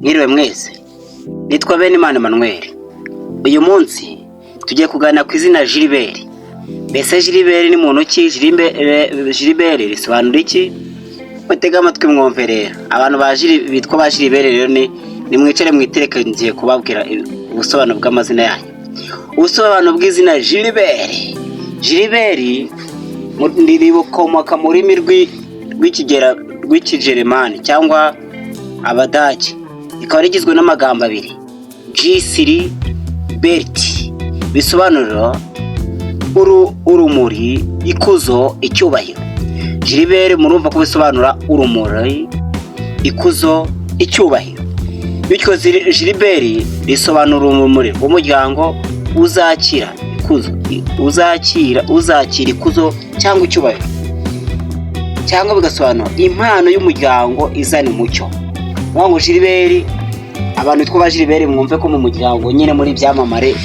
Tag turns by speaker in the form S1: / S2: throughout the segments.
S1: Mwiriwe mwese, nitwa Benimana Emmanuel. Uyu munsi tugiye kuganira ku izina Gilbert. Mbese Gilbert ni muntu ki? Gilbert risobanura iki? Mutega amatwi mwumve rero. Abantu bitwa ba Gilbert rero ni mwicare mwitereke, ngiye kubabwira ubusobanuro bw'amazina yanyu. Ubusobanuro bw'izina Gilbert. Gilbert rikomoka mu rurimi rw'ikigermani cyangwa Abadage. Ikaba rigizwe n'amagambo abiri, Gisiri Bert, bisobanura urumuri, ikuzo, icyubahiro. Gilbert murumva ko bisobanura urumuri, ikuzo, icyubahiro. Bityo Gilbert risobanura urumuri rw'umuryango uzakira ikuzo, uzakira ikuzo cyangwa icyubahiro, cyangwa bigasobanura impano y'umuryango izana umucyo. Wango Gilbert, abantu twaba Gilbert mwumve ko mu muryango nyine muri byamamare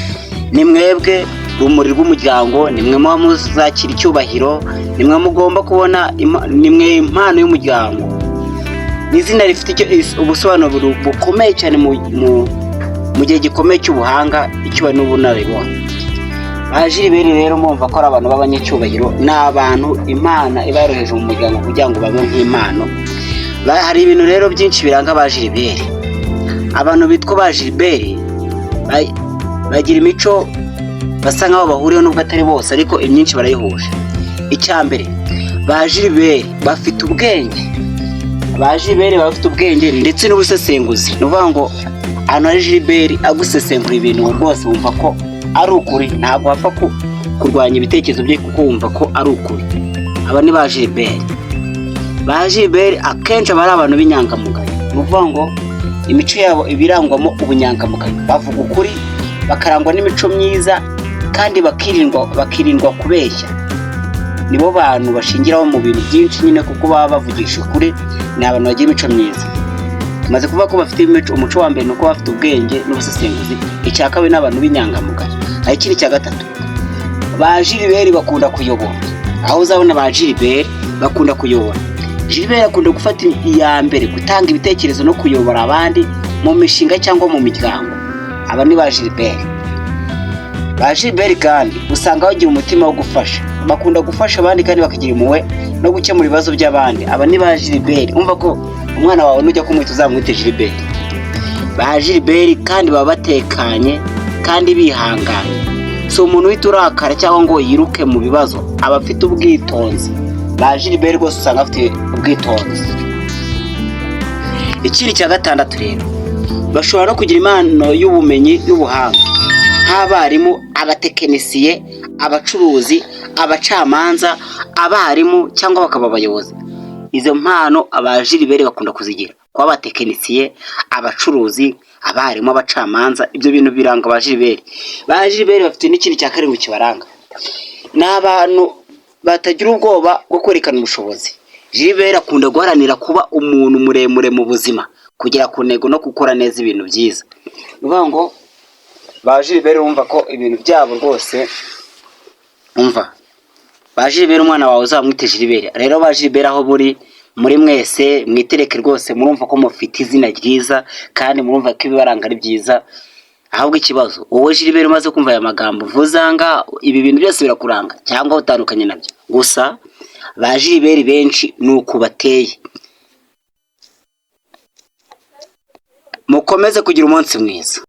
S1: ni mwebwe rumuri rw'umuryango, ni mwe muzakira icyubahiro, ni mwe mugomba kubona, ni mwe impano y'umuryango. Ni izina rifite ubusobanuro bukomeye cyane mu gihe gikomeye cy'ubuhanga, icyubahiro n'ubunararibonye. Ba Gilbert rero mwumva ko ari abantu b'abanyacyubahiro, ni abantu Imana iba yaroheje mu muryango kugira ngo babe nk'impano. Hari ibintu rero byinshi biranga ba Gilbert. Abantu bitwa ba Gilbert bagira imico basa nkaho bahuriyeho nubwo atari bose, ariko imyinshi barayihuje. Icyambere, ba Gilbert bafite ubwenge. Ba Gilbert bafite ubwenge ndetse n'ubusesenguzi. Nuvuga ngo ahantu hari Gilbert agusesengura ibintu rwose wumva ko ari ukuri, ntabwo wapfa kurwanya ibitekerezo bye kuko wumva ko ari ukuri. Aba ni ba Gilbert. Ba Gilbert akenshi aba ari abantu b'inyangamugayo. Nuvuga ngo imico yabo ibirangwamo ubunyangamugayo, bavuga ukuri, bakarangwa n'imico myiza, kandi bakirindwa kubeshya. Nibo bantu bashingiraho mu bintu byinshi nyine kuko baba bavugisha ukuri. Ni abantu bagira imico myiza. Tumaze kuvuga ko bafite umuco wa mbere nuko bafite ubwenge n'ubusesenguzi. Icya kabiri ni abantu b'inyangamugayo. Hari ikindi cya gatatu, ba Gilbert bakunda kuyobora. Aho uzabona ba Gilbert bakunda kuyobora. Gilbert akunda gufata iya mbere, gutanga ibitekerezo no kuyobora abandi mu mishinga cyangwa mu miryango. Aba ni ba Gilbert. Ba Gilbert kandi usanga bagira umutima wo gufasha, bakunda gufasha abandi kandi bakagira impuhwe no gukemura ibibazo by'abandi. Aba ni ba Gilbert. Umva ko umwana wawe nujya kumwita uzamwite Gilbert. Ba Gilbert kandi baba batekanye kandi bihanganye. So umuntu uhita urakara cyangwa ngo yiruke mu bibazo, aba afite ubwitonzi. Ba Gilbert rwose usanga afite ubwitonzi. Ikindi cya gatandatu rero, bashobora no kugira impano y'ubumenyi n'ubuhanga, nk'abarimu, abatekinisiye, abacuruzi, abacamanza, abarimu cyangwa bakaba abayobozi. Izo mpano aba Gilbert bakunda kuzigira, kuba abatekinisiye, abacuruzi, abarimu, abacamanza. Ibyo bintu biranga ba Gilbert. Ba Gilbert bafite n'ikindi cya karindwi kibaranga, ni abantu batagira ubwoba bwo kwerekana ubushobozi. Gilbert akunda guharanira kuba umuntu muremure mu buzima, kugera ku ntego no gukora neza ibintu byiza. Nuvuga ngo ba Gilbert urumva ko ibintu byabo rwose, umva ba Gilbert umwana wawe uzamwite Gilbert. Rero ba Gilbert aho muri mwese mwitereke rwose, murumva ko mufite izina ryiza kandi murumva ko ibibaranga ari byiza. Ahubwo ikibazo, wowe Gilbert umaze kumva aya magambo vuzanga, ibi bintu byose birakuranga cyangwa utandukanye nabyo? Gusa ba Gilbert benshi nuko bateye. Mukomeze kugira umunsi mwiza.